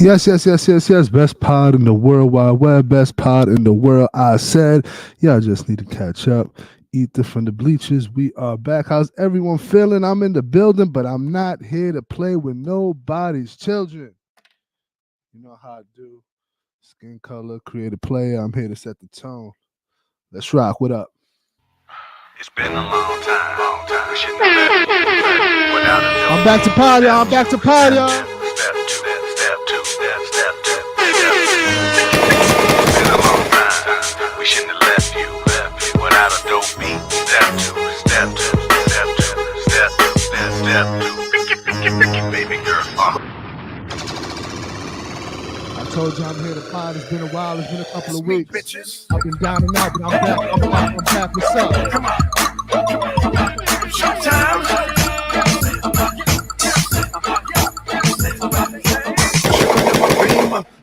Yes. Best pod in the world wide web. Best pod in the world. I said, y'all just need to catch up. Ether from the Bleachers. We are back. How's everyone feeling? I'm in the building, but I'm not here to play with nobody's children. You know how I do. Skin color, creative player. I'm here to set the tone. Let's rock. What up? It's been a long time. We shouldn't have left you without a I'm back to party. I'm back to party. step two, step two. It's been a long time. We shouldn't have left you without a dope beat. Step two. Picky, baby girl. I told you I'm here to pod. It's been a while. It's been a couple of weeks. Bitches. I've been down and out, but I'm back. I'm back. What's up? Come on. Showtime.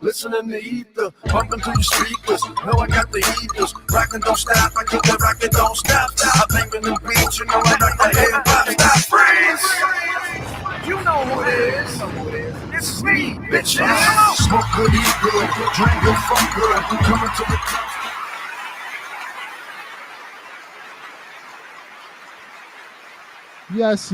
Listening to ether, bumping through the speakers. Know I got the heaters. Rockin' don't stop, I keep that rockin' don't stop. I think in the beach, you know I like the head pop. Stop, friends. You know who it is. This is me, bitches. Smoke good, eat good, drink good, fuck good. Coming to the club. Yes.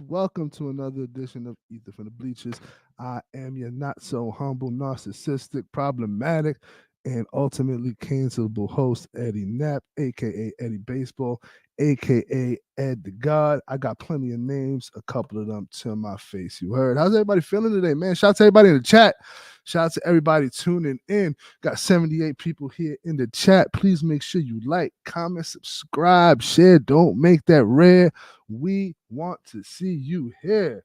Welcome to another edition of Ether from the Bleachers. I am your not so humble, narcissistic, problematic, and ultimately cancelable host, Eddie Knapp, aka Eddie Baseball, aka Ed the God. I got plenty of names, a couple of them to my face. You heard. How's everybody feeling today, man? Shout out to everybody in the chat. Shout out to everybody tuning in. Got 78 people here in the chat. Please make sure you like, comment, subscribe, share. Don't make that rare. We want to see you here.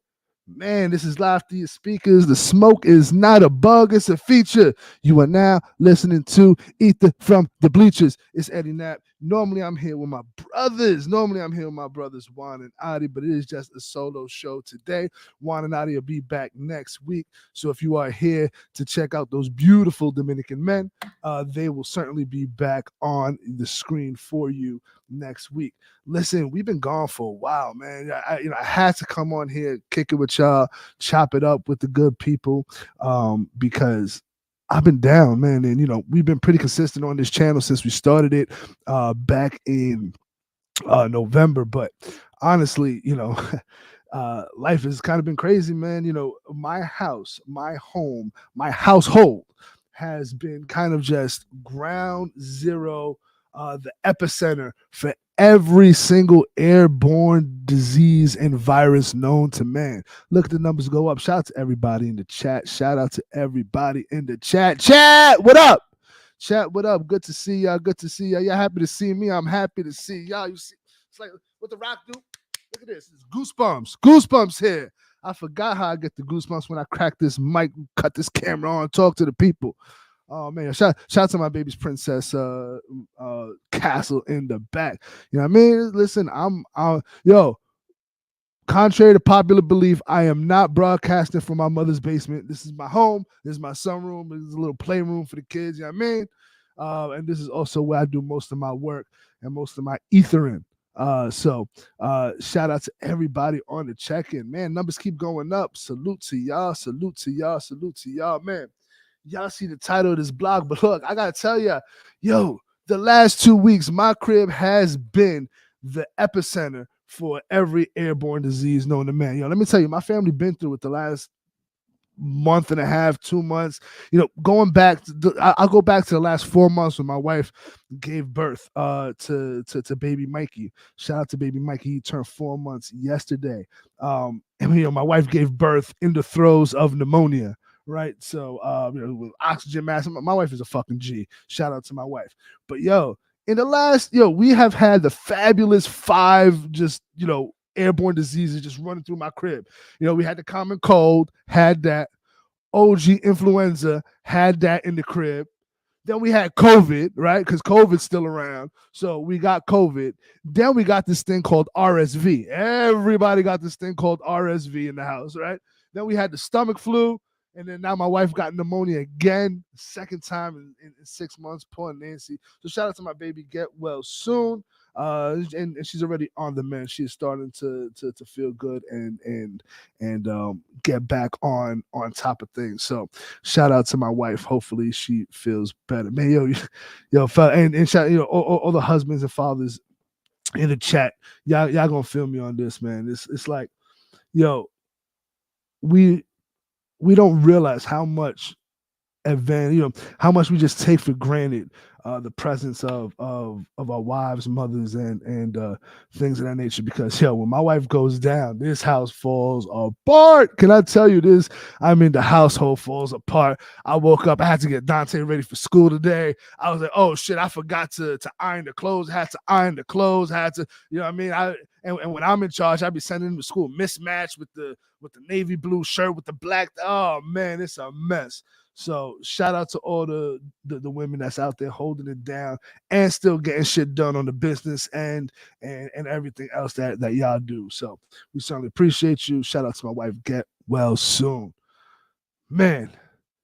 Man, this is live through your speakers. The smoke is not a bug, it's a feature. You are now listening to Ether from the Bleachers. It's Eddie Knapp. Normally I'm here with my brothers. Juan and Adi, but it is just a solo show today. Juan and Adi will be back next week. So if you are here to check out those beautiful Dominican men, they will certainly be back on the screen for you next week. Listen, we've been gone for a while, man. I had to come on here, kick it with y'all, chop it up with the good people, because I've been down, man. And we've been pretty consistent on this channel since we started it back in November. But honestly, life has kind of been crazy, man. My house, my home, my household has been kind of just ground zero, the epicenter for every single airborne disease and virus known to man. Look at the numbers go up. Shout out to everybody in the chat. Shout out to everybody in the chat. Chat, what up? Chat, what up? Good to see y'all. Y'all happy to see me? I'm happy to see y'all. You see, it's like what the Rock do. Look at this. It's goosebumps here. I forgot how I get the goosebumps when I crack this mic, cut this camera on, talk to the people. Oh man, shout out to my baby's princess castle in the back. You know what I mean? Listen, contrary to popular belief, I am not broadcasting from my mother's basement. This is my home. This is my sunroom. This is a little playroom for the kids. You know what I mean? And this is also where I do most of my work and most of my ethering. So shout out to everybody on the check-in. Man, numbers keep going up. Salute to y'all, man. Y'all see the title of this blog, but look, I gotta tell you, the last 2 weeks, my crib has been the epicenter for every airborne disease known to man. Let me tell you, my family been through it the last month and a half, 2 months. Going back, I'll go back to the last 4 months when my wife gave birth to baby Mikey. Shout out to baby Mikey. He turned 4 months yesterday. And my wife gave birth in the throes of pneumonia. Right. So, with oxygen mask, my wife is a fucking G. Shout out to my wife. But in the last, we have had the fabulous 5 just, airborne diseases just running through my crib. We had the common cold, had that. OG influenza, had that in the crib. Then we had COVID, right? Because COVID's still around. So we got COVID. Then we got this thing called RSV. Everybody got this thing called RSV in the house, right? Then we had the stomach flu. And then now my wife got pneumonia again, second time in 6 months. Poor Nancy. So shout out to my baby. Get well soon. And she's already on the mend. She's starting to feel good and get back on top of things. So shout out to my wife. Hopefully she feels better. Man, yo, fella, and shout, all the husbands and fathers in the chat. Y'all gonna feel me on this, man. It's like, yo, we don't realize how much how much we just take for granted the presence of our wives, mothers, and things of that nature. Because when my wife goes down, this house falls apart. Can I tell you this? I mean, the household falls apart. I woke up, I had to get Dante ready for school today. I was like, oh shit, I forgot to iron the clothes. I had to iron the clothes. I had to, you know what I mean? And when I'm in charge, I'd be sending him to school mismatched with the navy blue shirt with the black. Oh man, it's a mess. So shout out to all the women that's out there holding it down and still getting shit done on the business and everything else that y'all do. So we certainly appreciate you. Shout out to my wife. Get well soon. Man.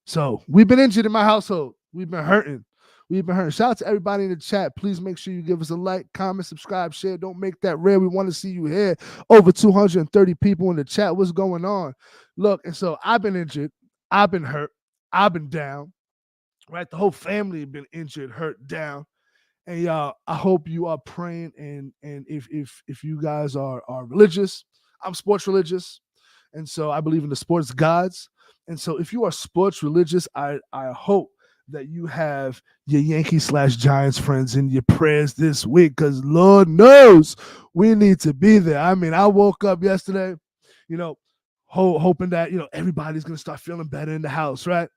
So we've been injured in my household. We've been hurting. Shout out to everybody in the chat. Please make sure you give us a like, comment, subscribe, share. Don't make that rare. We want to see you here. Over 230 people in the chat. What's going on? Look, and so I've been injured. I've been hurt. I've been down, right? The whole family have been injured, hurt, down. And y'all, I hope you are praying. And if you guys are religious, I'm sports religious. And so I believe in the sports gods. And so if you are sports religious, I hope that you have your Yankee/Giants friends in your prayers this week, because Lord knows we need to be there. I mean, I woke up yesterday, hoping that, everybody's going to start feeling better in the house, right?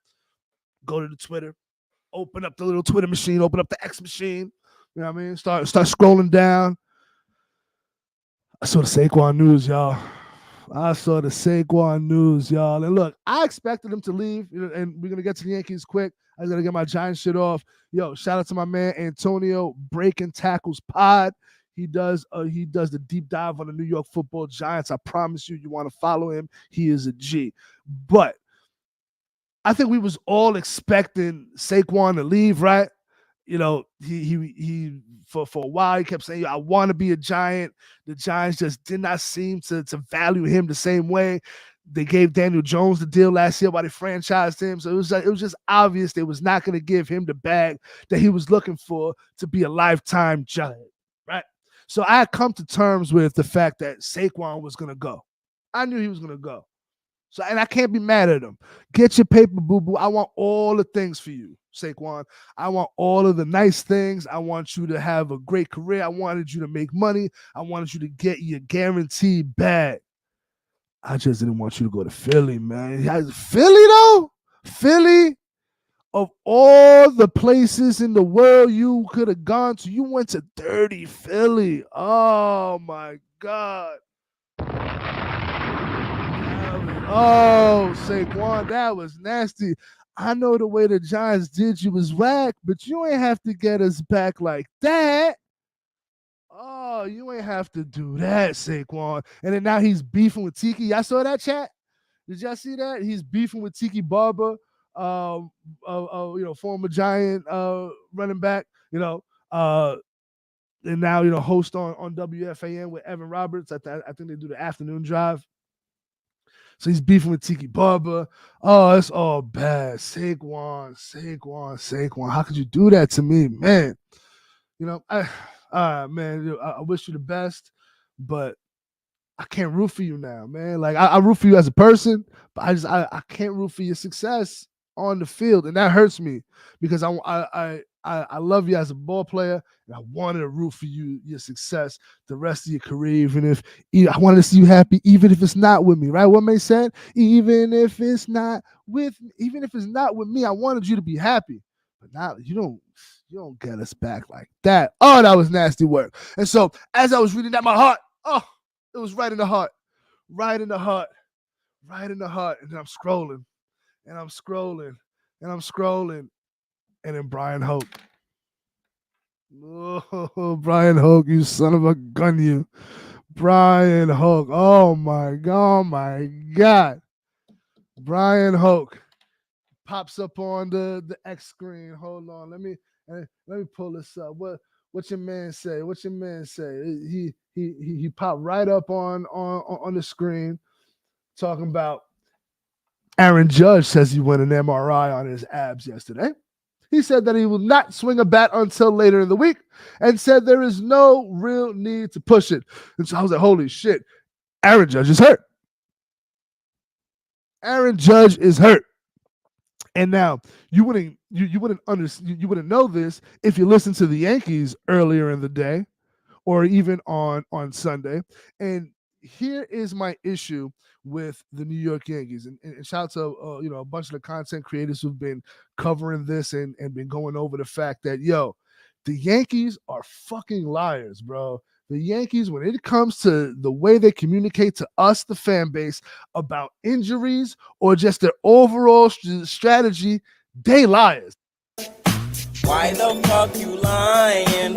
Go to the Twitter, open up the little Twitter machine, open up the X machine. You know what I mean? Start scrolling down. I saw the Saquon news, y'all. And look, I expected him to leave, and we're going to get to the Yankees quick. I was going to get my Giants shit off. Yo, shout out to my man Antonio, Breaking Tackles Pod. He does the deep dive on the New York Football Giants. I promise you want to follow him. He is a G. But I think we was all expecting Saquon to leave, right? He for a while he kept saying, I want to be a Giant. The Giants just did not seem to value him the same way. They gave Daniel Jones the deal last year while they franchised him. So it was just obvious they was not going to give him the bag that he was looking for to be a lifetime Giant, right? So I had come to terms with the fact that Saquon was going to go. I knew he was going to go. So, and I can't be mad at him. Get your paper, boo-boo. I want all the things for you, Saquon. I want all of the nice things. I want you to have a great career. I wanted you to make money. I wanted you to get your guaranteed bag. I just didn't want you to go to Philly, man. Philly, though? Philly? Of all the places in the world you could have gone to, you went to dirty Philly. Oh, my God. Oh, Saquon, that was nasty. I know the way the Giants did you was whack, but you ain't have to get us back like that. Oh, you ain't have to do that, Saquon. And then now he's beefing with Tiki. Y'all saw that chat? Did y'all see that? He's beefing with Tiki Barber, former Giant running back, and now, host on WFAN with Evan Roberts. I think they do the afternoon drive. So he's beefing with Tiki Barber. Oh, it's all bad. Saquon. How could you do that to me, man? I wish you the best, but I can't root for you now, man. Like I root for you as a person, but I can't root for your success on the field, and that hurts me because I love you as a ball player, and I wanted to root for you, your success, the rest of your career. I wanted to see you happy, even if it's not with me, right? What May said, even if it's not with me, I wanted you to be happy. But now you don't get us back like that. Oh, that was nasty work. And so as I was reading that, my heart, it was right in the heart. And then I'm scrolling. And then Brian Hoke. Oh, Brian Hoke, you son of a gun, you. Brian Hoke. Oh my God. Brian Hoke pops up on the X screen. Hold on. Let me pull this up. What What your man say? What your man say? He popped right up on the screen talking about Aaron Judge says he went an MRI on his abs yesterday. He said that he will not swing a bat until later in the week and said there is no real need to push it. And so I was like, holy shit, Aaron Judge is hurt. Aaron Judge is hurt. And now you wouldn't know this if you listened to the Yankees earlier in the day or even on Sunday. And here is my issue with the New York Yankees. And shout out to a bunch of the content creators who've been covering this and been going over the fact that, the Yankees are fucking liars, bro. The Yankees, when it comes to the way they communicate to us, the fan base, about injuries or just their overall strategy, they liars. Why the fuck you lying?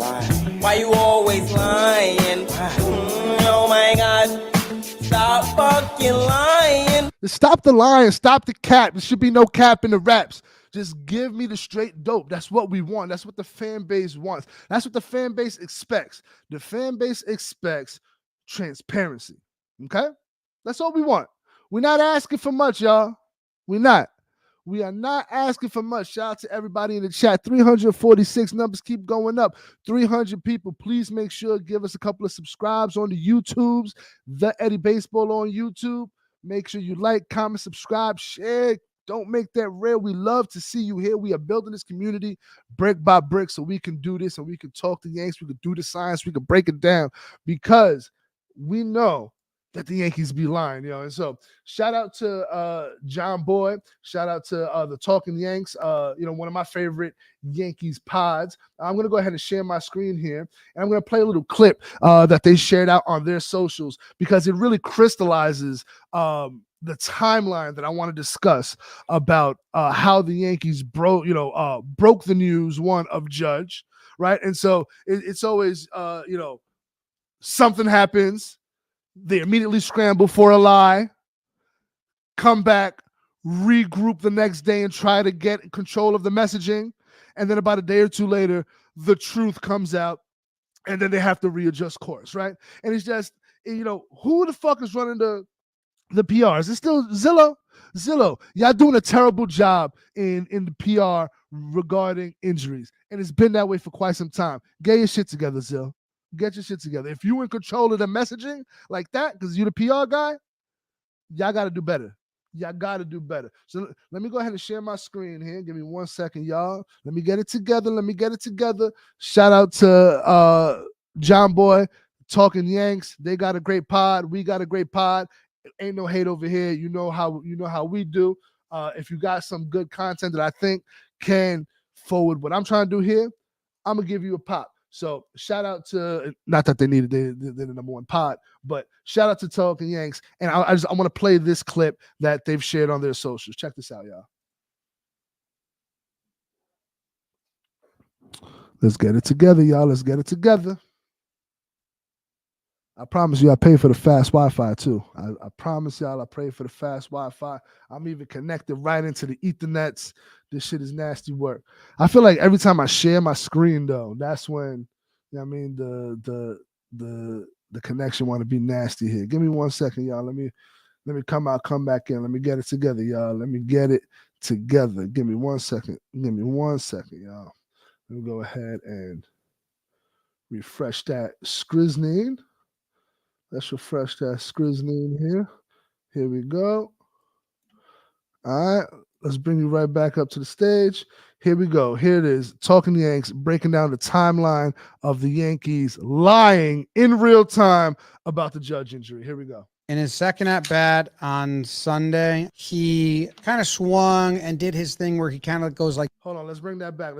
Why you always lying? Oh my God. Stop fucking lying. Stop the lying. Stop the cap. There should be no cap in the raps. Just give me the straight dope. That's what we want. That's what the fan base wants. That's what the fan base expects. The fan base expects transparency. Okay? That's all we want. We're not asking for much, y'all. We're not. We are not asking for much. Shout out to everybody in the chat. 346 numbers keep going up. 300 people. Please make sure give us a couple of subscribes on the YouTubes. The Eddie Baseball on YouTube. Make sure you like, comment, subscribe, share. Don't make that rare. We love to see you here. We are building this community brick by brick so we can do this and we can talk to Yanks. We can do the science. We can break it down because we know that the Yankees be lying, And so shout out to John Boy. Shout out to the Talking Yanks, one of my favorite Yankees pods. I'm going to go ahead and share my screen here. And I'm going to play a little clip that they shared out on their socials because it really crystallizes the timeline that I want to discuss about how the Yankees broke the news, of Judge, right? And so it's always, something happens. They immediately scramble for a lie, come back, regroup the next day and try to get control of the messaging. And then about a day or two later, the truth comes out and then they have to readjust course, right? And it's just, who the fuck is running the PR? Is it still Zillow? Zillow, y'all doing a terrible job in the PR regarding injuries. And it's been that way for quite some time. Get your shit together, Zillow. Get your shit together. If you in control of the messaging like that, because you're the PR guy, y'all got to do better. Y'all got to do better. So let me go ahead and share my screen here. Give me 1 second, y'all. Let me get it together. Shout out to John Boy, Talking Yanks. They got a great pod. We got a great pod. Ain't no hate over here. You know how we do. If you got some good content that I think can forward what I'm trying to do here, I'm going to give you a pop. So shout out to, not that they needed, they're the number one pod, but shout out to Talking Yanks. And I want to play this clip that they've shared on their socials. Check this out, y'all. Let's get it together, y'all. Let's get it together. I promise you I pay for the fast Wi-Fi too. I promise y'all I pay for the fast Wi-Fi. I'm even connected right into the Ethernets. This shit is nasty work. I feel like every time I share my screen though, that's when the connection want to be nasty here. Give me 1 second, y'all. Let me come back in. Let me get it together, y'all. Let me get it together. Give me 1 second. Give me 1 second, y'all. Let me go ahead and refresh that screen. Let's refresh that screen here. Here we go. All right. Let's bring you right back up to the stage. Here we go. Here it is. Talking Yanks, breaking down the timeline of the Yankees lying in real time about the Judge injury. Here we go. In his second at bat on Sunday, he kind of swung and did his thing where he kind of goes like, hold on. Let's bring that back.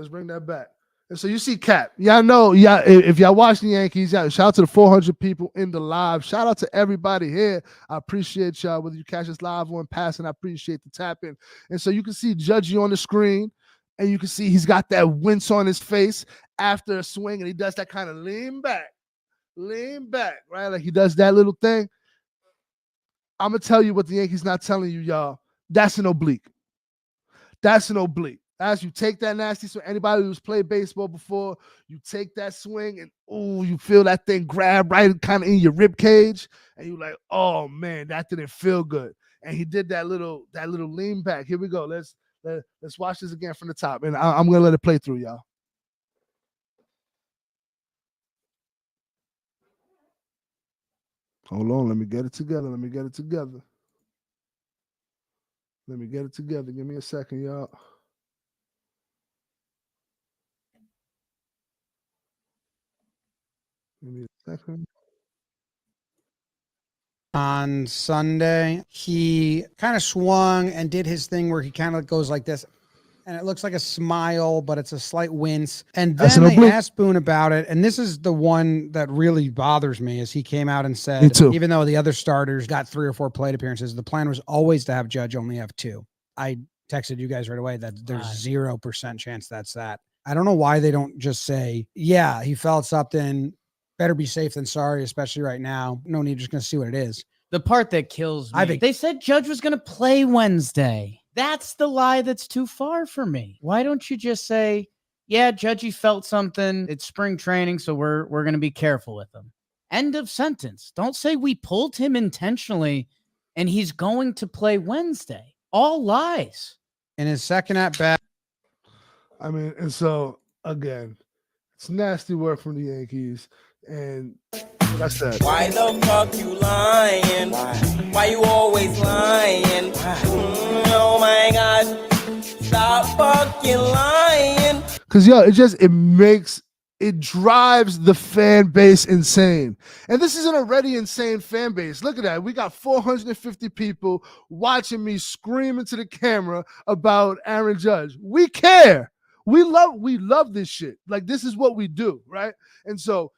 And so you see Cap. Y'all know, if y'all watch the Yankees, shout out to the 400 people in the live. Shout out to everybody here. I appreciate y'all. Whether you catch us live or in passing, I appreciate the tapping. And so you can see Judgy on the screen, and you can see he's got that wince on his face after a swing, and he does that kind of lean back, right? Like he does that little thing. I'm going to tell you what the Yankees not telling you, y'all. That's an oblique. As you take that nasty swing, anybody who's played baseball before, you take that swing and you feel that thing grab right kind of in your rib cage, and you're like, oh man, that didn't feel good. And he did that little lean back. Here we go. Let's watch this again from the top, and I'm gonna let it play through, y'all. Hold on, let me get it together. Give me a second, y'all. Give me a second. On Sunday, he kind of swung and did his thing where he kind of goes like this, and it looks like a smile, but it's a slight wince. And then they asked Boone about it, and this is the one that really bothers me, is he came out and said, even though the other starters got 3 or 4 plate appearances, the plan was always to have Judge only have 2. I texted you guys right away that there's 0% chance that's that. I don't know why they don't just say, yeah, he felt something. Better be safe than sorry, especially right now. No need, just going to see what it is. The part that kills me, they said Judge was going to play Wednesday. That's the lie that's too far for me. Why don't you just say, yeah, Judgy felt something. It's spring training, so we're going to be careful with him. End of sentence. Don't say we pulled him intentionally and he's going to play Wednesday. All lies. In his second at bat. I mean, and so, again, it's nasty work from the Yankees. And that's that. Why the fuck you lying? Why you always lying? Oh my God. Stop fucking lying. Because, yo, it drives the fan base insane. And this is an already insane fan base. Look at that. We got 450 people watching me scream into the camera about Aaron Judge. We care. We love this shit. Like, this is what we do, right? And so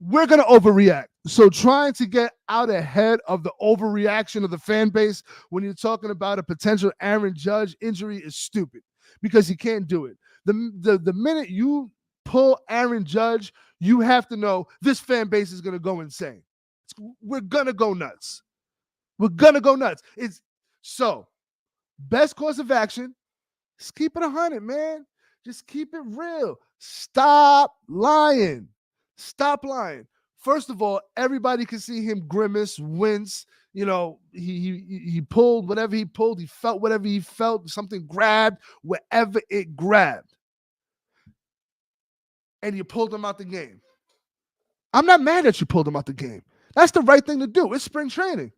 we're going to overreact. So trying to get out ahead of the overreaction of the fan base when you're talking about a potential Aaron Judge injury is stupid, because you can't do it. The minute you pull Aaron Judge, you have to know this fan base is going to go insane. We're going to go nuts. It's so best course of action. Just keep it 100, man. Just keep it real. Stop lying. First of all, everybody can see him grimace, wince. You know, he pulled whatever he pulled. He felt whatever he felt. Something grabbed wherever it grabbed. And you pulled him out the game. I'm not mad that you pulled him out the game. That's the right thing to do. It's spring training.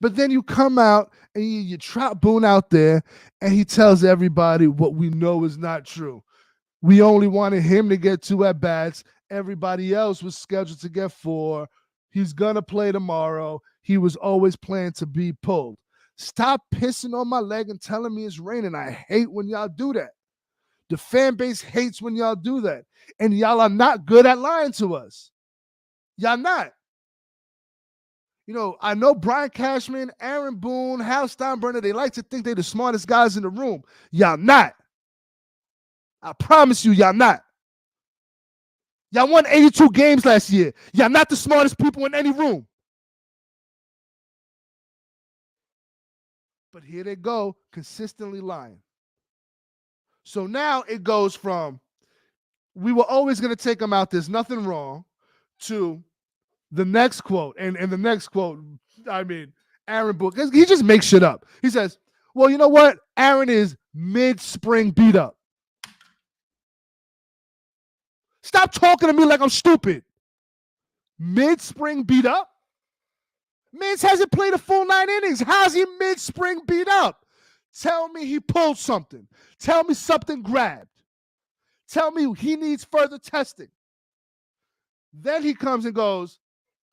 But then you come out and you trot Boone out there, and he tells everybody what we know is not true. We only wanted him to get 2 at-bats. Everybody else was scheduled to get 4. He's going to play tomorrow. He was always planned to be pulled. Stop pissing on my leg and telling me it's raining. I hate when y'all do that. The fan base hates when y'all do that. And y'all are not good at lying to us. Y'all not. You know, I know Brian Cashman, Aaron Boone, Hal Steinbrenner, they like to think they're the smartest guys in the room. Y'all not. I promise you, y'all not. Y'all won 82 games last year. Y'all not the smartest people in any room. But here they go, consistently lying. So now it goes from, we were always going to take him out, there's nothing wrong, to the next quote. And the next quote, I mean, Aaron Boone, he just makes shit up. He says, well, you know what? Aaron is mid-spring beat up. Stop talking to me like I'm stupid. Mid-spring beat up? Mins hasn't played a full 9 innings. How's he mid-spring beat up? Tell me he pulled something. Tell me something grabbed. Tell me he needs further testing. Then he comes and goes,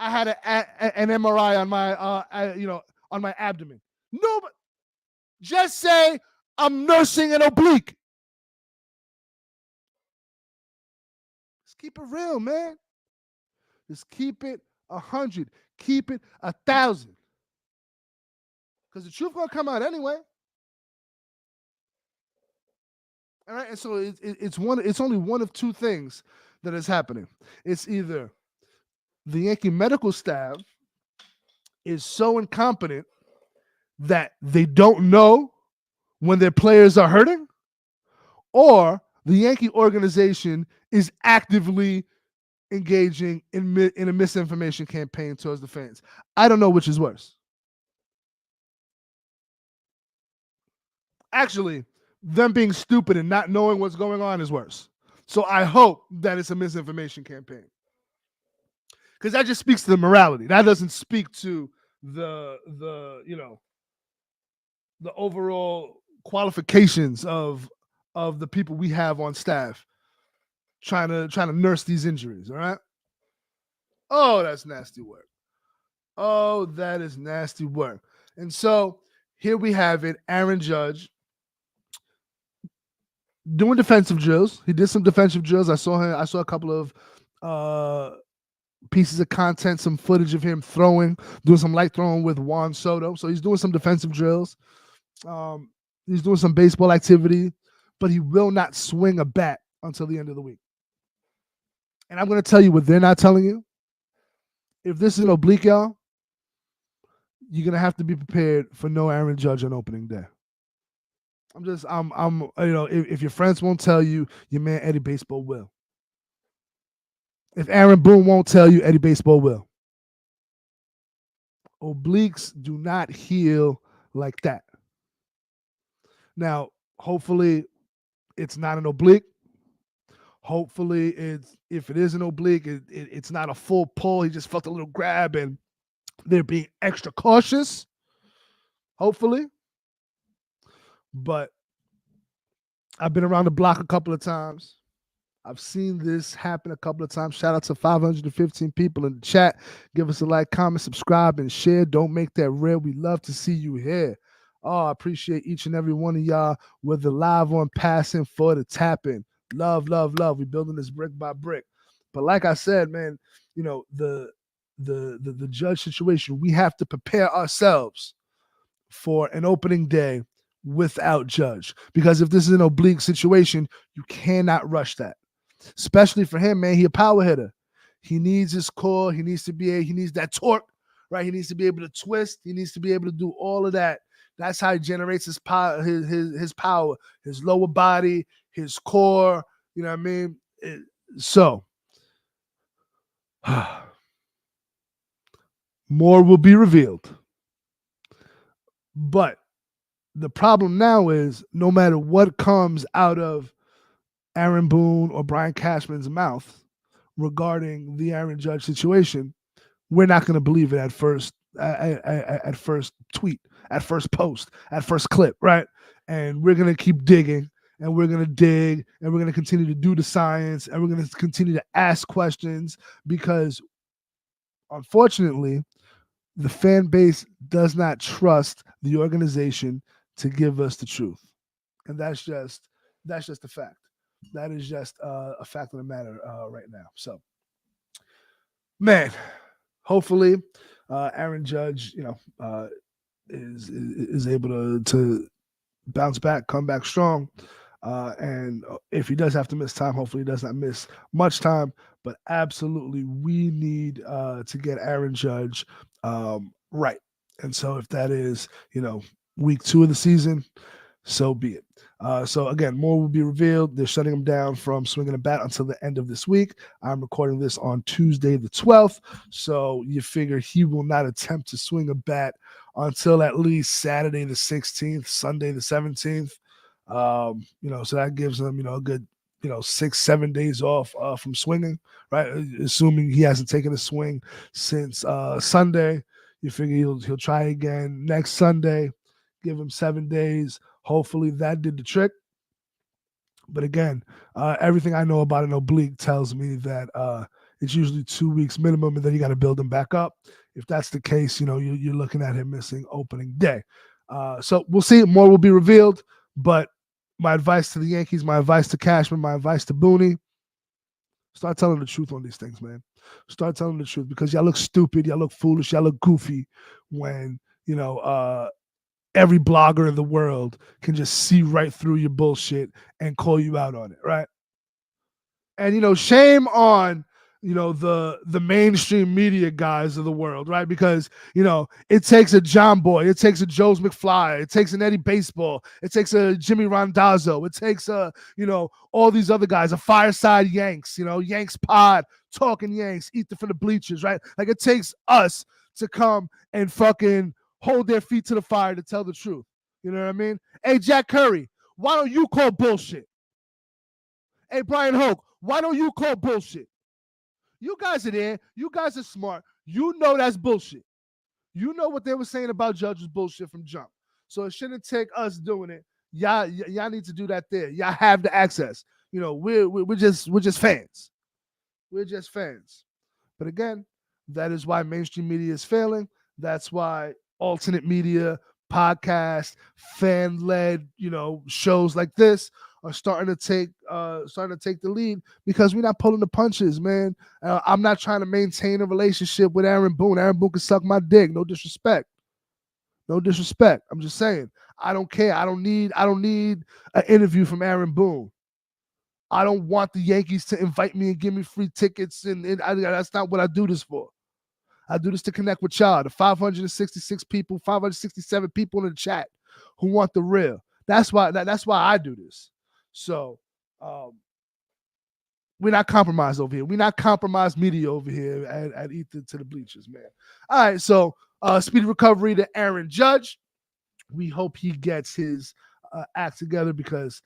I had an MRI on my on my abdomen. No, but just say I'm nursing an oblique. Just keep it real, man. Just keep it 100. Keep it 1,000. Because the truth gonna come out anyway. All right, and so it's only one of 2 things that is happening. It's either the Yankee medical staff is so incompetent that they don't know when their players are hurting, or the Yankee organization is actively engaging in a misinformation campaign towards the fans. I don't know which is worse. Actually, them being stupid and not knowing what's going on is worse. So I hope that it's a misinformation campaign. Because that just speaks to the morality. That doesn't speak to the overall qualifications of the people we have on staff trying to nurse these injuries, all right? Oh, that's nasty work. Oh, that is nasty work. And so here we have it, Aaron Judge doing defensive drills. He did some defensive drills. I saw a couple of pieces of content, some footage of him doing some light throwing with Juan Soto. So he's doing some defensive drills. He's doing some baseball activity, but he will not swing a bat until the end of the week. And I'm going to tell you what they're not telling you. If this is an oblique, y'all, you're going to have to be prepared for no Aaron Judge on opening day. If your friends won't tell you, your man Eddie Baseball will. If Aaron Boone won't tell you, Eddie Baseball will. Obliques do not heal like that. Now, hopefully, it's not an oblique. Hopefully, if it is an oblique, it's not a full pull. He just felt a little grab, and they're being extra cautious. Hopefully. But I've been around the block a couple of times. I've seen this happen a couple of times. Shout out to 515 people in the chat. Give us a like, comment, subscribe, and share. Don't make that rare. We love to see you here. Oh, I appreciate each and every one of y'all, whether live on passing for the tapping. Love, love, love. We're building this brick by brick. But like I said, man, the Judge situation, we have to prepare ourselves for an opening day without Judge. Because if this is an oblique situation, you cannot rush that. Especially for him, man, he a power hitter. He needs his core. He needs that torque, right? He needs to be able to twist. He needs to be able to do all of that. That's how he generates his power, his power, his lower body, his core. You know what I mean? More will be revealed. But the problem now is no matter what comes out of Aaron Boone or Brian Cashman's mouth regarding the Aaron Judge situation, we're not going to believe it at first tweet, at first post, at first clip, right? And we're going to keep digging, and we're going to dig, and we're going to continue to do the science, and we're going to continue to ask questions because, unfortunately, the fan base does not trust the organization to give us the truth. And that's just a fact. That is just a fact of the matter right now. So, man, hopefully Aaron Judge, is able to bounce back, come back strong. And if he does have to miss time, hopefully he does not miss much time. But absolutely, we need to get Aaron Judge right. And so if that is, week 2 of the season, so be it. So again, more will be revealed. They're shutting him down from swinging a bat until the end of this week. I'm recording this on Tuesday the 12th. So you figure he will not attempt to swing a bat until at least Saturday the 16th, Sunday the 17th. So that gives him, a good, 6-7 days off from swinging, right? Assuming he hasn't taken a swing since Sunday. You figure he'll try again next Sunday, give him 7 days. Hopefully that did the trick. But again, everything I know about an oblique tells me that it's usually 2 weeks minimum, and then you got to build him back up. If that's the case, you're looking at him missing opening day. So we'll see. More will be revealed. But my advice to the Yankees, my advice to Cashman, my advice to Booney, start telling the truth on these things, man. Start telling the truth because y'all look stupid, y'all look foolish, y'all look goofy when, every blogger in the world can just see right through your bullshit and call you out on it, right? And, shame on the mainstream media guys of the world, right? Because it takes a John Boy, it takes a Joe's McFly, it takes an Eddie Baseball, it takes a Jimmy Rondazzo, it takes all these other guys, a Fireside Yanks, Yanks Pod, Talking Yanks, Ether from the Bleachers, right? Like it takes us to come and fucking hold their feet to the fire to tell the truth. You know what I mean? Hey, Jack Curry, why don't you call bullshit? Hey, Brian Hoke, why don't you call bullshit? You guys are there. You guys are smart. You know that's bullshit. You know what they were saying about Judge was bullshit from jump. So it shouldn't take us doing it. Y'all need to do that there. Y'all have the access. We're just fans. We're just fans. But again, that is why mainstream media is failing. That's why alternate media, podcast, fan-led, shows like this are starting to take the lead because we're not pulling the punches, man. I'm not trying to maintain a relationship with Aaron Boone. Aaron Boone can suck my dick. No disrespect. No disrespect. I'm just saying. I don't care. I don't need an interview from Aaron Boone. I don't want the Yankees to invite me and give me free tickets, and that's not what I do this for. I do this to connect with y'all, the 566 people, 567 people in the chat who want the real. That's why I do this. So we're not compromised over here. We're not compromised media over here at Ether to the Bleachers, man. All right, so speedy recovery to Aaron Judge. We hope he gets his act together because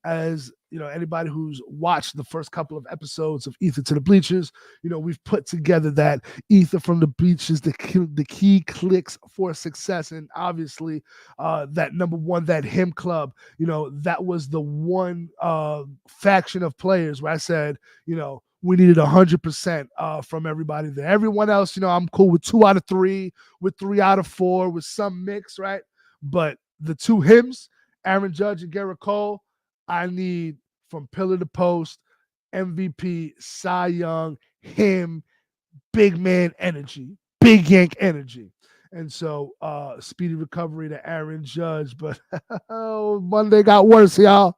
anybody who's watched the first couple of episodes of Ether to the Bleachers, we've put together that Ether from the Bleachers, the key clicks for success. And obviously that number one, that him club, that was the one faction of players where I said, we needed 100% from everybody there. Everyone else, I'm cool with 2 out of 3, with 3 out of 4, with some mix, right? But the two hymns, Aaron Judge and Gerrit Cole, I need from pillar to post, MVP, Cy Young, him, big man energy, big Yank energy. And so speedy recovery to Aaron Judge. But Monday got worse, y'all.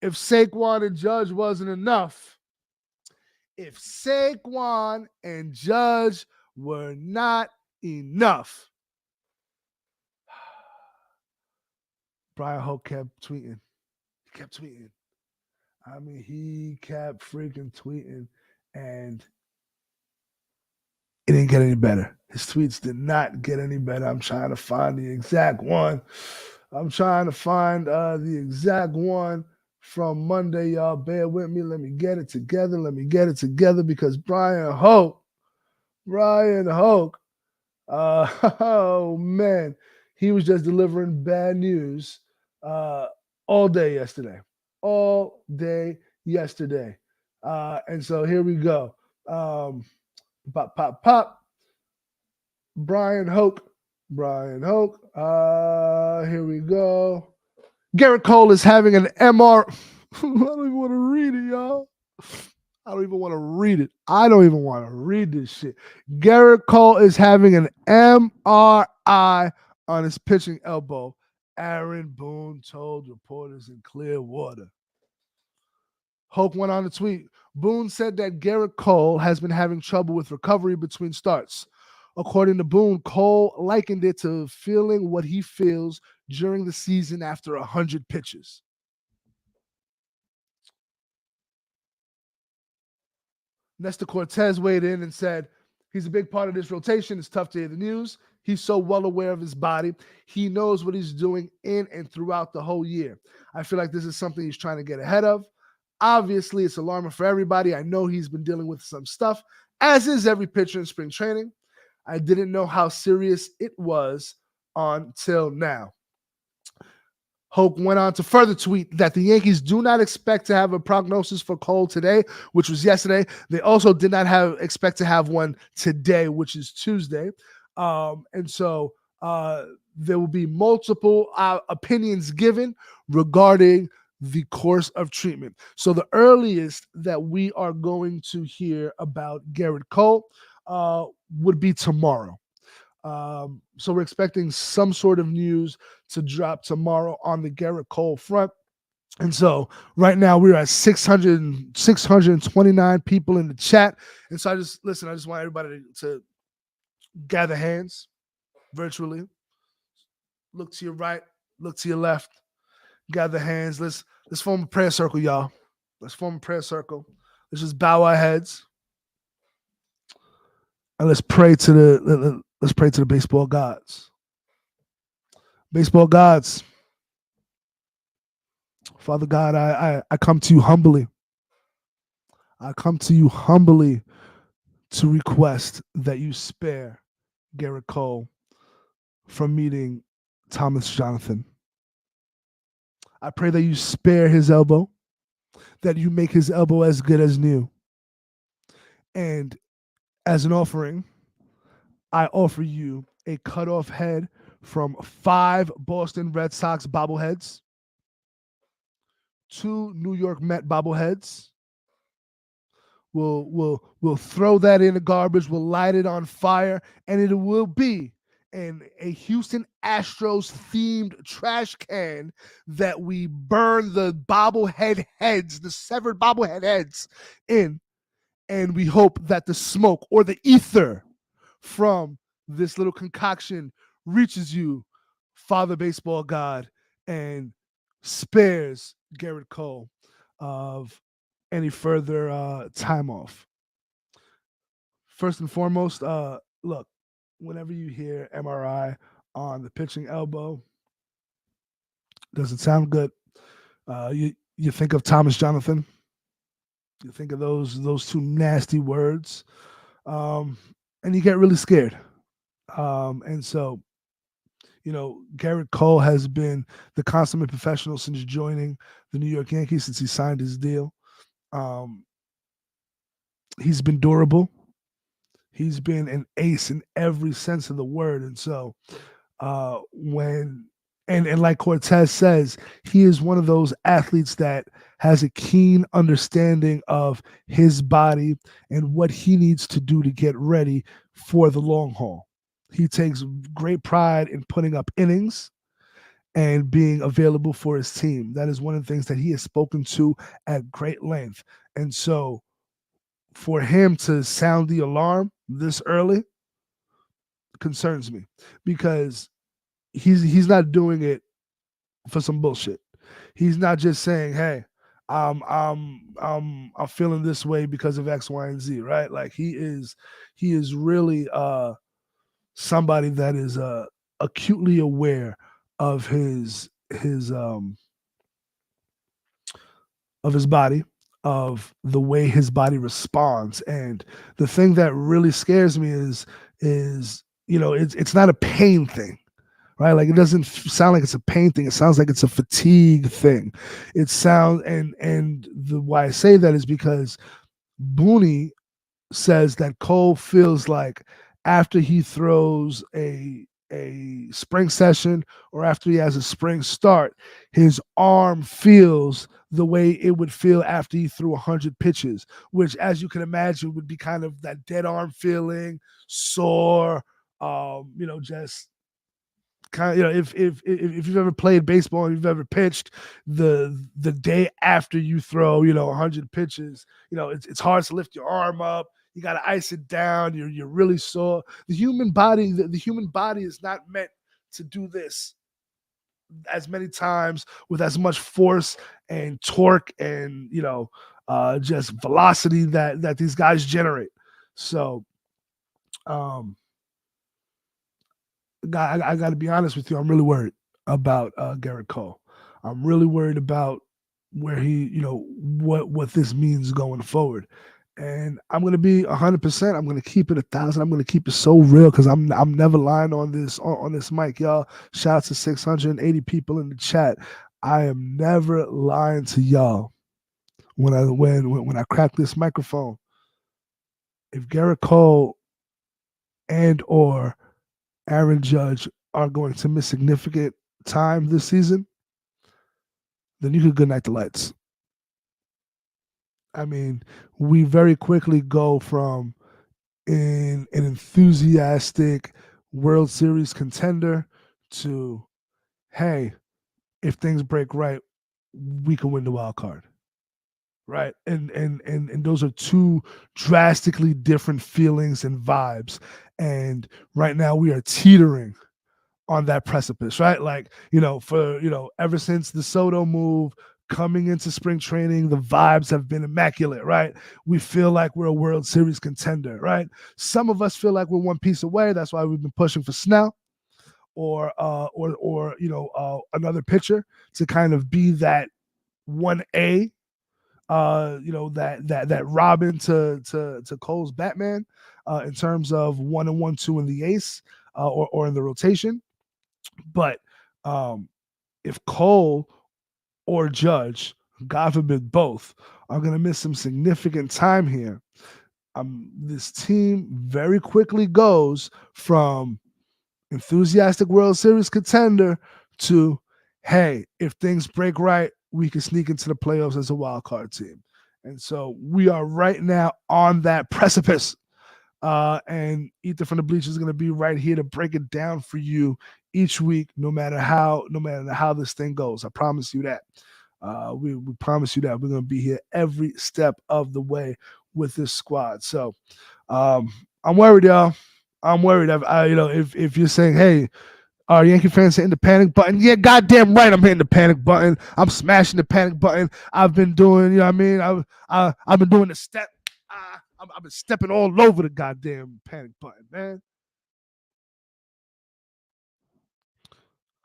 If Saquon and Judge wasn't enough, if Saquon and Judge were not enough, Brian Hoke kept tweeting. He kept tweeting. I mean, he kept freaking tweeting, and it didn't get any better. His tweets did not get any better. I'm trying to find the exact one. From Monday, y'all. Bear with me. Let me get it together because Brian Hoke, oh man, he was just delivering bad news all day yesterday. And so here we go. Pop. Brian Hoke. Here we go. Gerrit Cole is having an MR. I don't even want to read it, y'all. I don't even want to read it. I don't even want to read this shit. Gerrit Cole is having an MRI on his pitching elbow. Aaron Boone told reporters in Clearwater. Hoke went on to tweet. Boone said that Gerrit Cole has been having trouble with recovery between starts. According to Boone, Cole likened it to feeling what he feels during the season after 100 pitches. Nestor Cortez weighed in and said, he's a big part of this rotation. It's tough to hear the news. He's so well aware of his body. He knows what he's doing in and throughout the whole year. I feel like this is something he's trying to get ahead of. Obviously, it's alarming for everybody. I know he's been dealing with some stuff, as is every pitcher in spring training. I didn't know how serious it was until now. Hoke went on to further tweet that the Yankees do not expect to have a prognosis for Cole today, which was yesterday. They also did not expect to have one today, which is Tuesday. And so there will be multiple opinions given regarding the course of treatment. So the earliest that we are going to hear about Gerrit Cole would be tomorrow. So we're expecting some sort of news to drop tomorrow on the Gerrit Cole front. And so right now we're at 629 people in the chat. And so I just want everybody to gather hands virtually. Look to your right, look to your left, gather hands. Let's form a prayer circle, y'all. Let's form a prayer circle. Let's just bow our heads. And let's pray to the baseball gods. Baseball gods. Father God, I come to you humbly. I come to you humbly to request that you spare Gerrit Cole from meeting Thomas Jonathan. I pray that you spare his elbow, that you make his elbow as good as new. And as an offering, I offer you a cut-off head from 5 Boston Red Sox bobbleheads, 2 New York Met bobbleheads. We'll throw that in the garbage. We'll light it on fire, and it will be in a Houston Astros themed trash can that we burn the bobblehead heads, the severed bobblehead heads in, and we hope that the smoke or the ether from this little concoction reaches you, Father Baseball God, and spares Gerrit Cole of any further time off. First and foremost, look, whenever you hear MRI on the pitching elbow, doesn't sound good. You think of Thomas Jonathan. You think of those 2 nasty words, and you get really scared. And so, Gerrit Cole has been the consummate professional since joining the New York Yankees, since he signed his deal. He's been durable. He's been an ace in every sense of the word. And so and like Cortez says, he is one of those athletes that has a keen understanding of his body and what he needs to do to get ready for the long haul. He takes great pride in putting up innings and being available for his team. That is one of the things that he has spoken to at great length. And so for him to sound the alarm this early concerns me, because he's not doing it for some bullshit. He's not just saying, "Hey, I'm feeling this way because of X, Y, and Z," right? Like he is really somebody that is acutely aware of his body, of the way his body responds. And the thing that really scares me is it's not a pain thing, right? Like it doesn't sound like it's a pain thing. It sounds like it's a fatigue thing. It sounds, and the why I say that is because Booney says that Cole feels like after he throws a spring session or after he has a spring start, his arm feels the way it would feel after he threw 100 pitches, which, as you can imagine, would be kind of that dead arm feeling, sore, just kind of, if you've ever played baseball and you've ever pitched, the day after you throw 100 pitches, it's hard to lift your arm up. You got to ice it down. You're really sore. The human body is not meant to do this as many times with as much force and torque and just velocity that these guys generate. So I got to be honest with you. I'm really worried about Gerrit Cole. I'm really worried about where he, what this means going forward. And I'm going to be 100%. I'm going to keep it 1,000. I'm going to keep it so real, because I'm never lying on this mic, y'all. Shout out to 680 people in the chat. I am never lying to y'all when I crack this microphone. If Gerrit Cole and or Aaron Judge are going to miss significant time this season, then you could good night the lights. I mean, we very quickly go from an enthusiastic World Series contender to, hey, if things break right, we can win the wild card. Right. And those are two drastically different feelings and vibes. And right now we are teetering on that precipice, right? Like, ever since the Soto move, coming into spring training, the vibes have been immaculate, right? We feel like we're a World Series contender, right? Some of us feel like we're one piece away. That's why we've been pushing for Snell or another pitcher to kind of be that 1A, that Robin to Cole's Batman, in terms of 1 and 1, 2 in the ace, or in the rotation. But if Cole or Judge, God forbid both, are going to miss some significant time here, this team very quickly goes from enthusiastic World Series contender to, hey, if things break right, we can sneak into the playoffs as a wild card team. And so we are right now on that precipice. And Ether from the Bleachers is going to be right here to break it down for you each week, no matter how this thing goes. I promise you that. We promise you that we're going to be here every step of the way with this squad. So I'm worried, y'all. I'm worried. If you're saying, hey, are Yankee fans hitting the panic button? Yeah, goddamn right, I'm hitting the panic button. I'm smashing the panic button. I've been doing, I've been doing the step. I've been stepping all over the goddamn panic button, man.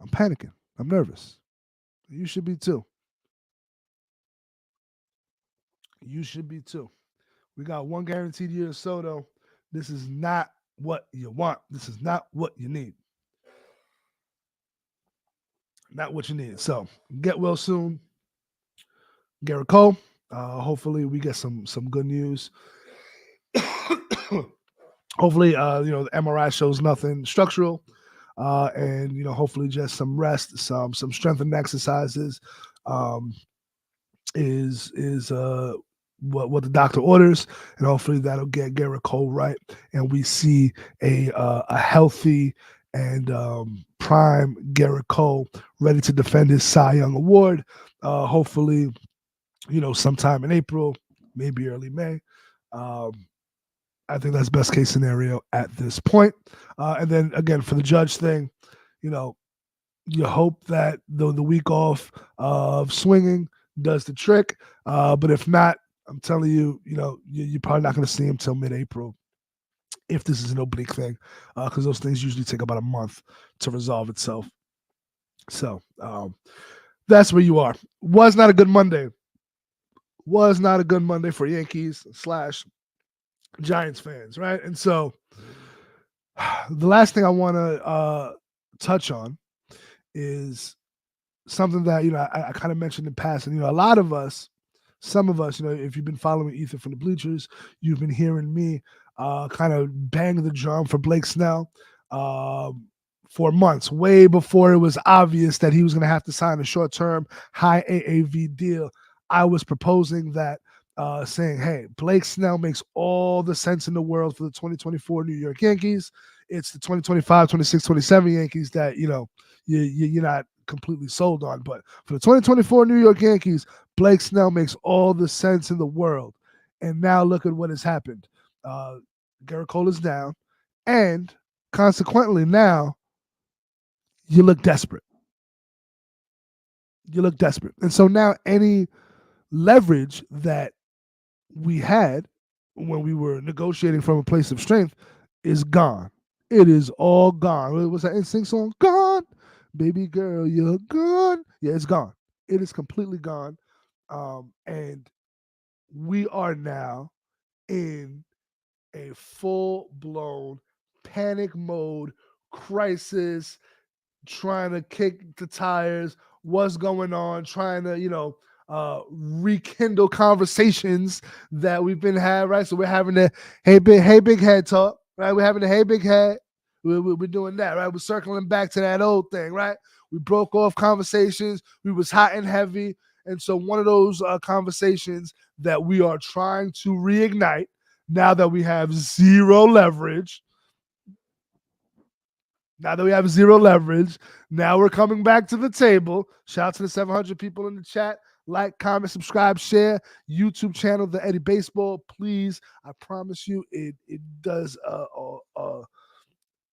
I'm panicking. I'm nervous. You should be too. You should be too. We got one guaranteed year of Soto. This is not what you want. This is not what you need. Not what you need. So get well soon, Gerrit Cole. Hopefully we get some good news. Hopefully, the MRI shows nothing structural, and hopefully just some rest, some strengthening exercises, is what the doctor orders, and hopefully that'll get Gerrit Cole right, and we see a healthy and prime Gerrit Cole ready to defend his Cy Young Award. Hopefully, sometime in April, maybe early May. I think that's best case scenario at this point. And then again, for the Judge thing, you hope that the week off of swinging does the trick. But if not, I'm telling you, you're probably not going to see him till mid-April if this is an oblique thing, because those things usually take about a month to resolve itself. So that's where you are. Was not a good Monday. Was not a good Monday for Yankees / Giants fans, right? And so the last thing I want to touch on is something that I kind of mentioned in passing. A lot of us, some of us, if you've been following Ether from the Bleachers, you've been hearing me kind of bang the drum for Blake Snell for months, way before it was obvious that he was going to have to sign a short-term, high AAV deal. I was proposing that, saying, hey, Blake Snell makes all the sense in the world for the 2024 New York Yankees. It's the 2025, 26, 27 Yankees that, you're not completely sold on. But for the 2024 New York Yankees, Blake Snell makes all the sense in the world. And now look at what has happened. Gerrit Cole is down. And consequently now, you look desperate. You look desperate. And so now any leverage that we had when we were negotiating from a place of strength is gone. It is all gone. What's that NSYNC song? Gone. Baby girl, you're gone. Yeah, it's gone. It is completely gone. And we are now in a full-blown panic mode, crisis, trying to kick the tires, what's going on, trying to, rekindle conversations that we've been having, right? So we're having the hey big head talk, right? We're having the hey big head. We're doing that, right? We're circling back to that old thing, right? We broke off conversations. We was hot and heavy. And so one of those conversations that we are trying to reignite now that we have zero leverage Now that we have zero leverage, now we're coming back to the table. Shout out to the 700 people in the chat. Like, comment, subscribe, share. YouTube channel, The Eddie Baseball. Please, I promise you, it does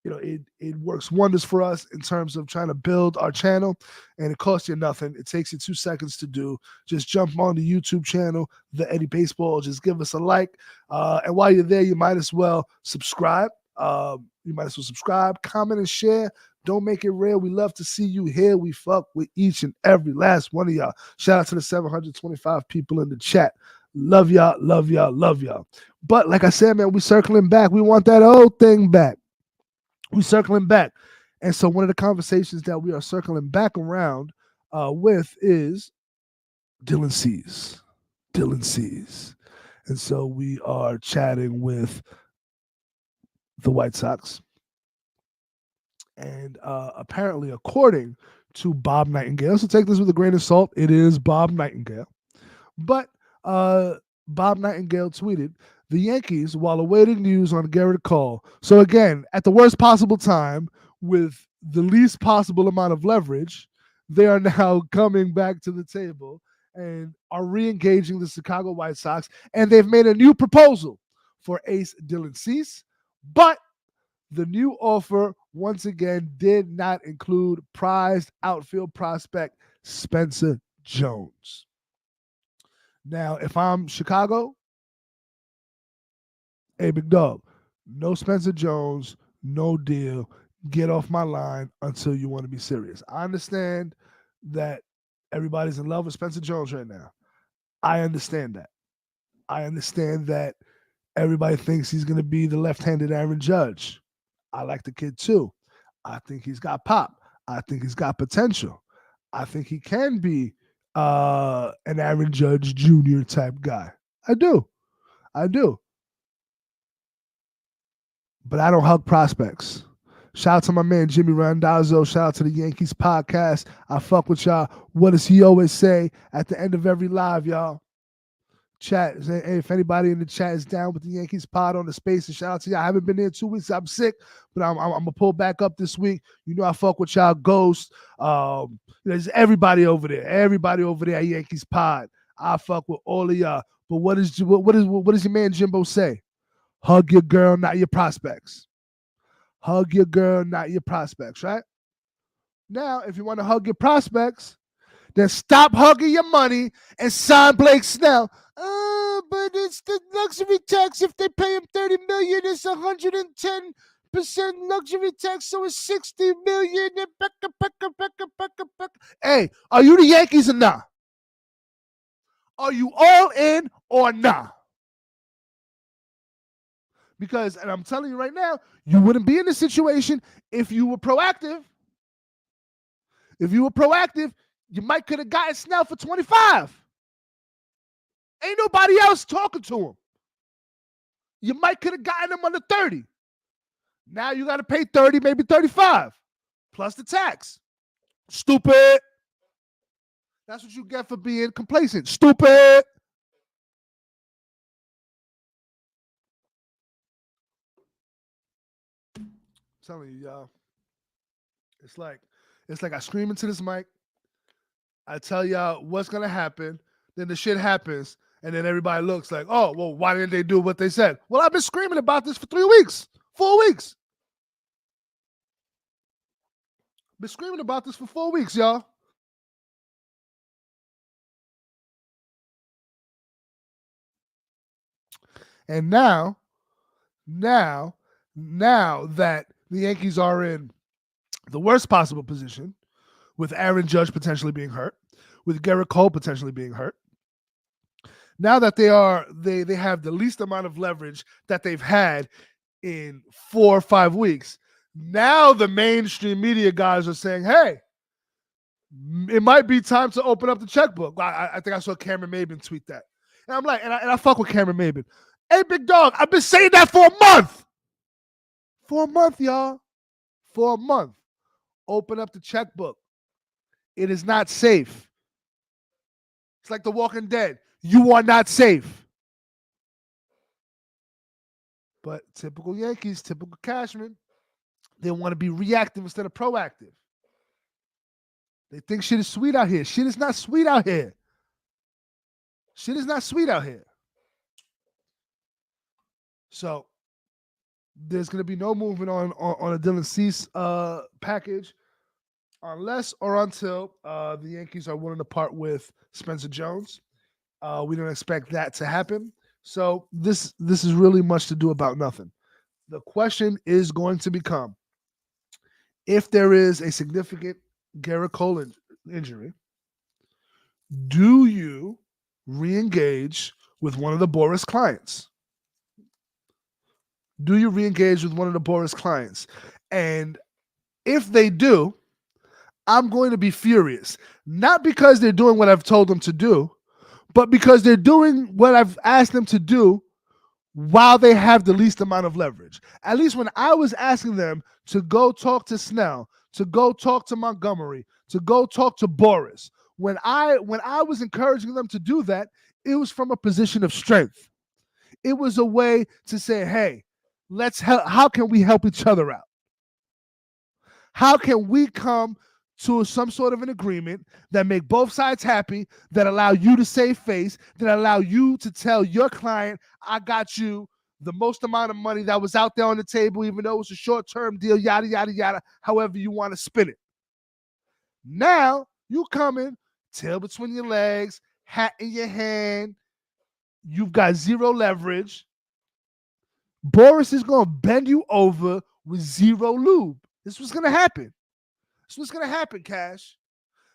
it works wonders for us in terms of trying to build our channel, and it costs you nothing. It takes you 2 seconds to do. Just jump on the YouTube channel, The Eddie Baseball. Just give us a like, and while you're there, you might as well subscribe. Comment, and share. Don't make it rare. We love to see you here. We fuck with each and every last one of y'all. Shout out to the 725 people in the chat. Love y'all, love y'all, love y'all. But like I said, man, we circling back. We want that old thing back. We circling back. And so one of the conversations that we are circling back around with is Dylan Cease. Dylan Cease. And so we are chatting with the White Sox. And apparently, according to Bob Nightingale, so take this with a grain of salt, it is Bob Nightingale. But Bob Nightingale tweeted, the Yankees, while awaiting news on Gerrit Cole, so again, at the worst possible time, with the least possible amount of leverage, they are now coming back to the table and are re-engaging the Chicago White Sox, and they've made a new proposal for ace Dylan Cease, but the new offer, once again, did not include prized outfield prospect Spencer Jones. Now, if I'm Chicago, hey, big dog, no Spencer Jones, no deal. Get off my line until you want to be serious. I understand that everybody's in love with Spencer Jones right now. I understand that. I understand that everybody thinks he's going to be the left-handed Aaron Judge. I like the kid too. I think he's got pop. I think he's got potential. I think he can be an Aaron Judge Jr. type guy. I do. But I don't hug prospects. Shout out to my man Jimmy Randazzo. Shout out to the Yankees podcast. I fuck with y'all. What does he always say at the end of every live, y'all? Chat. Hey, if anybody in the chat is down with the Yankees pod on the space, and shout out to y'all. I haven't been there 2 weeks. I'm sick, but I'm gonna pull back up this week. You know I fuck with y'all. Ghost. There's everybody over there. Everybody over there at Yankees pod. I fuck with all of y'all. But what does your man Jimbo say? Hug your girl, not your prospects. Hug your girl, not your prospects. Right now, if you want to hug your prospects, then stop hugging your money and sign Blake Snell. But it's the luxury tax. If they pay him $30 million, it's 110% luxury tax, so it's $60 million. Hey, are you the Yankees or not? Are you all in or not? Because, and I'm telling you right now, you wouldn't be in this situation if you were proactive. If you were proactive, you might could have gotten Snell for 25. Ain't nobody else talking to him. You might could have gotten him under 30. Now you got to pay 30, maybe 35, plus the tax. Stupid. That's what you get for being complacent. Stupid. I'm telling you, y'all. It's like I scream into this mic. I tell y'all what's going to happen. Then the shit happens. And then everybody looks like, oh, well, why didn't they do what they said? Well, I've been screaming about this for 3 weeks, 4 weeks. Been screaming about this for 4 weeks, y'all. And now that the Yankees are in the worst possible position, with Aaron Judge potentially being hurt, with Gerrit Cole potentially being hurt, now that they have the least amount of leverage that they've had in 4 or 5 weeks, now the mainstream media guys are saying, hey, it might be time to open up the checkbook. I think I saw Cameron Maybin tweet that. And I'm like, and I fuck with Cameron Maybin. Hey, big dog, I've been saying that for a month. For a month, y'all. For a month. Open up the checkbook. It is not safe. It's like The Walking Dead. You are not safe. But typical Yankees, typical Cashman, They want to be reactive instead of proactive. They think shit is sweet out here. Shit is not sweet out here. Shit is not sweet out here. So there's going to be no movement on a Dylan Cease package unless or until the Yankees are willing to part with Spencer Jones. We don't expect that to happen. So this is really much to do about nothing. The question is going to become, if there is a significant Gerrit Cole injury, do you re-engage with one of the Boris clients? Do you re-engage with one of the Boris clients? And if they do, I'm going to be furious. Not because they're doing what I've told them to do, but because they're doing what I've asked them to do while they have the least amount of leverage. At least when I was asking them to go talk to Snell, to go talk to Montgomery, to go talk to Boris, when I was encouraging them to do that, it was from a position of strength. It was a way to say, hey, let's help. How can we help each other out? How can we come to some sort of an agreement that make both sides happy, that allow you to save face, that allow you to tell your client, I got you the most amount of money that was out there on the table, even though it was a short-term deal, yada, yada, yada, however you want to spin it. Now, you come in, tail between your legs, hat in your hand, you've got zero leverage. Boris is going to bend you over with zero lube. This was going to happen. That's what's going to happen, Cash.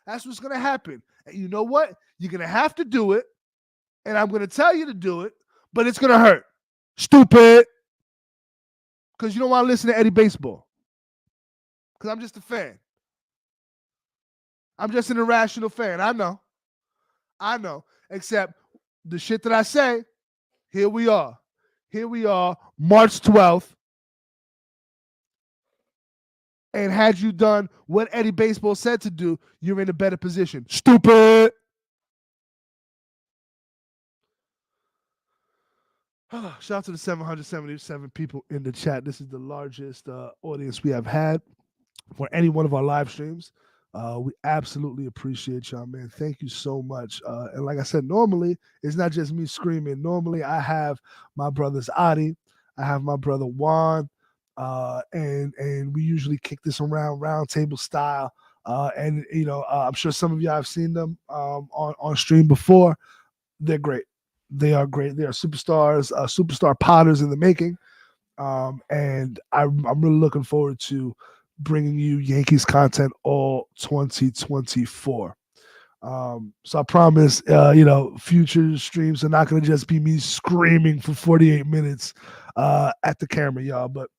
That's what's going to happen. And you know what? You're going to have to do it, and I'm going to tell you to do it, but it's going to hurt. Stupid. Because you don't want to listen to Eddie Baseball. Because I'm just a fan. I'm just an irrational fan. I know. Except the shit that I say, here we are. Here we are, March 12th. And had you done what Eddie Baseball said to do, you're in a better position. Stupid. Shout out to the 777 people in the chat. This is the largest audience we have had for any one of our live streams. We absolutely appreciate y'all, man. Thank you so much. And like I said, normally it's not just me screaming. Normally I have my brothers Adi, I have my brother Juan, and we usually kick this around round table style. And you know, I'm sure some of y'all have seen them on stream before. They're great. They are great. They are superstars, superstar potters in the making. And I'm really looking forward to bringing you Yankees content all 2024. So I promise, future streams are not going to just be me screaming for 48 minutes at the camera, y'all. But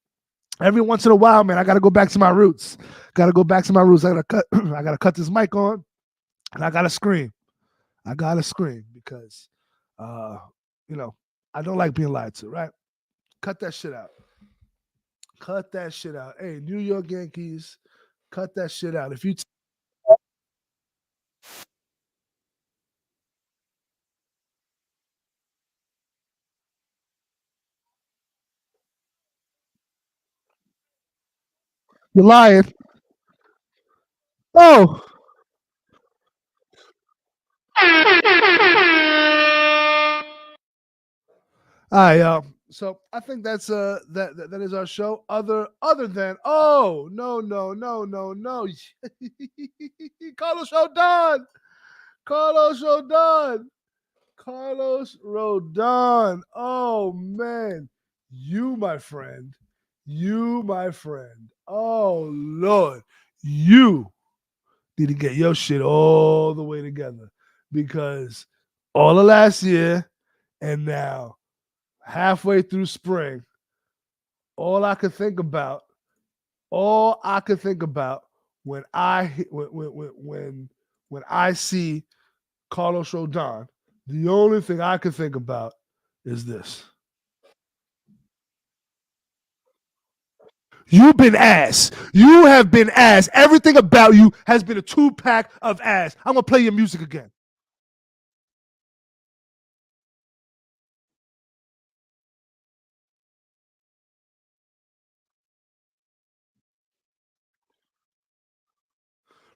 every once in a while, man, I got to go back to my roots. I got to cut this mic on, and I got to scream. Because, I don't like being lied to, right? Cut that shit out. Hey, New York Yankees, cut that shit out. If you you're lying. Oh. All right, y'all. So I think that's that is our show. Other than no. Carlos Rodon. Oh man. You my friend. Oh Lord. You need to get your shit all the way together, because all of last year and now halfway through spring, all I could think about when I see Carlos Rodon, the only thing I could think about is this. You've been ass. You have been ass. Everything about you has been a 2-pack of ass. I'm going to play your music again.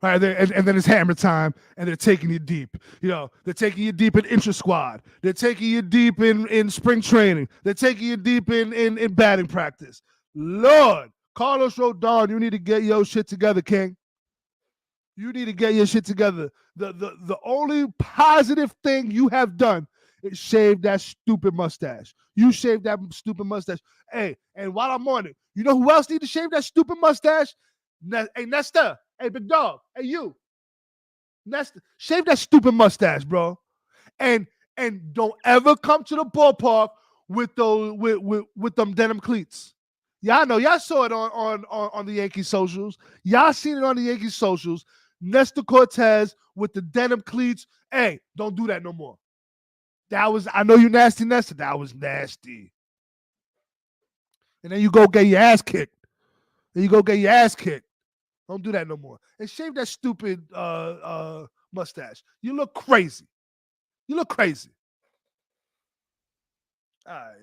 All right, and then it's hammer time, and they're taking you deep. They're taking you deep in intra squad. They're taking you deep in spring training. They're taking you deep in batting practice. Lord, Carlos Rodon, you need to get your shit together, King. You need to get your shit together. The only positive thing you have done is shave that stupid mustache. You shaved that stupid mustache. Hey, and while I'm on it, you know who else need to shave that stupid mustache? Hey, Nesta. Hey, big dog. Hey, you. Nesta. Shave that stupid mustache, bro. And don't ever come to the ballpark with those with them denim cleats. Y'all know, y'all saw it on the Yankee socials. Y'all seen it on the Yankee socials. Nestor Cortez with the denim cleats. Hey, don't do that no more. I know you nasty, Nestor. That was nasty. And then you go get your ass kicked. Don't do that no more. And shave that stupid mustache. You look crazy. All right,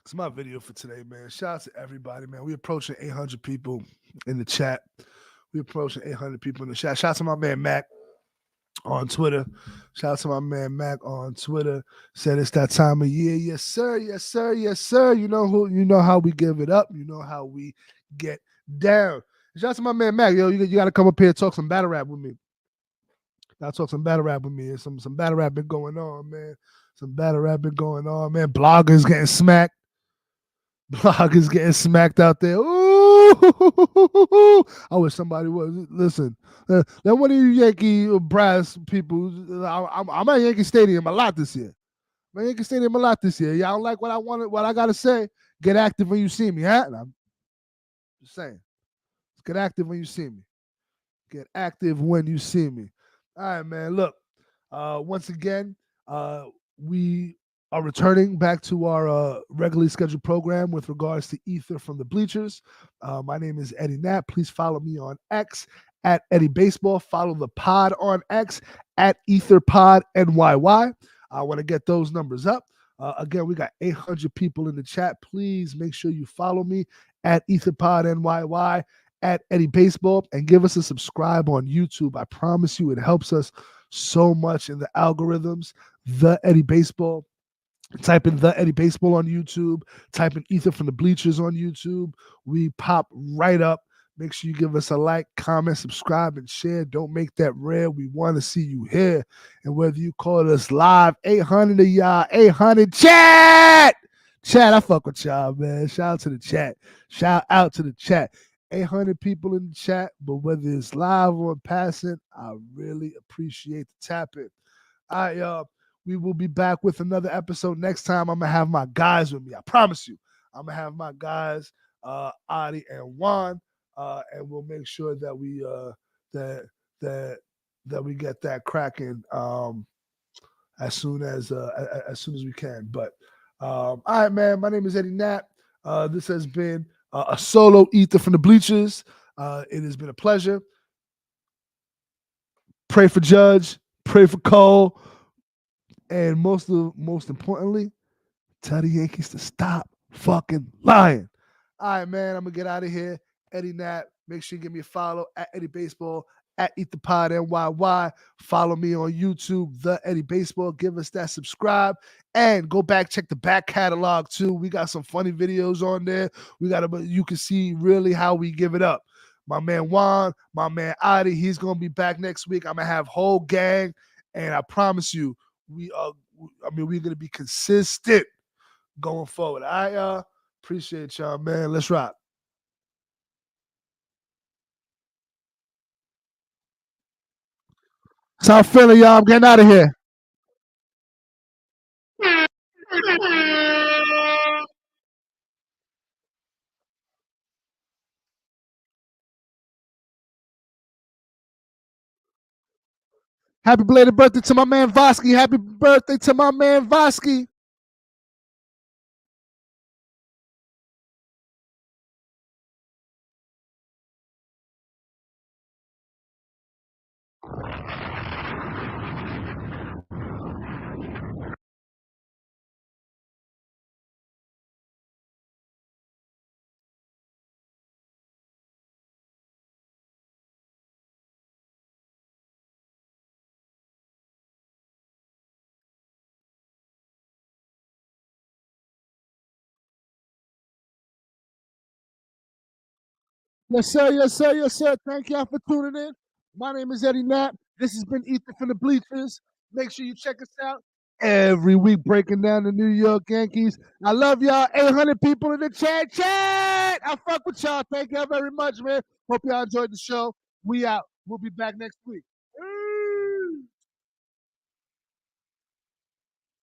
it's my video for today, man. Shout out to everybody, man. We approaching 800 people in the chat. Shout out to my man Mac on Twitter. Said it's that time of year. Yes, sir. You know how we give it up. You know how we get down. Shout out to my man Mac. Yo, you got to come up here and talk some battle rap with me. Some battle rap been going on, man. Bloggers getting smacked. Out there. Ooh, I wish somebody would listen. Then one of you Yankee brass people. I'm at Yankee Stadium a lot this year. Y'all don't like what I gotta say? Get active when you see me, huh? And I'm just saying. Get active when you see me. All right, man. Look, once again, we are returning back to our regularly scheduled program with regards to Ether from the Bleachers. My name is Eddie Knapp. Please follow me on X at Eddie Baseball. Follow the pod on X at EtherPodNYY. I want to get those numbers up. Again, we got 800 people in the chat. Please make sure you follow me at EtherPodNYY, at Eddie Baseball, and give us a subscribe on YouTube. I promise you it helps us so much in the algorithms. The Eddie Baseball. Type in The Eddie Baseball on YouTube. Type in Ether from the Bleachers on YouTube. We pop right up. Make sure you give us a like, comment, subscribe, and share. Don't make that rare. We want to see you here. And whether you call us live, 800 of y'all, 800 chat. Chat, I fuck with y'all, man. Shout out to the chat. 800 people in the chat, but whether it's live or passing, I really appreciate the tapping. All right, y'all. We will be back with another episode next time. I'm going to have my guys with me. I promise you. I'm going to have my guys, Adi and Juan, and we'll make sure that we that we get that cracking as soon as we can. But all right, man. My name is Eddie Knapp. This has been a solo Ether from the Bleachers. It has been a pleasure. Pray for Judge. Pray for Cole. And most importantly, tell the Yankees to stop fucking lying. All right, man. I'm going to get out of here. Eddie Knapp. Make sure you give me a follow at Eddie Baseball, at EtherPodNYY. Follow me on YouTube, The Eddie Baseball. Give us that subscribe. And go back, check the back catalog, too. We got some funny videos on there. You can see really how we give it up. My man Juan, my man Adi, he's going to be back next week. I'm going to have whole gang. And I promise you, we're going to be consistent going forward. I appreciate y'all, man. Let's rock. South Philly, y'all. I'm getting out of here. Happy belated birthday to my man Vosky. Happy birthday to my man Vosky. Yes, sir. Yes, sir. Yes, sir. Thank y'all for tuning in. My name is Eddie Knapp. This has been Ethan from the Bleachers. Make sure you check us out every week, breaking down the New York Yankees. I love y'all. 800 people in the chat. I fuck with y'all. Thank y'all very much, man. Hope y'all enjoyed the show. We out. We'll be back next week.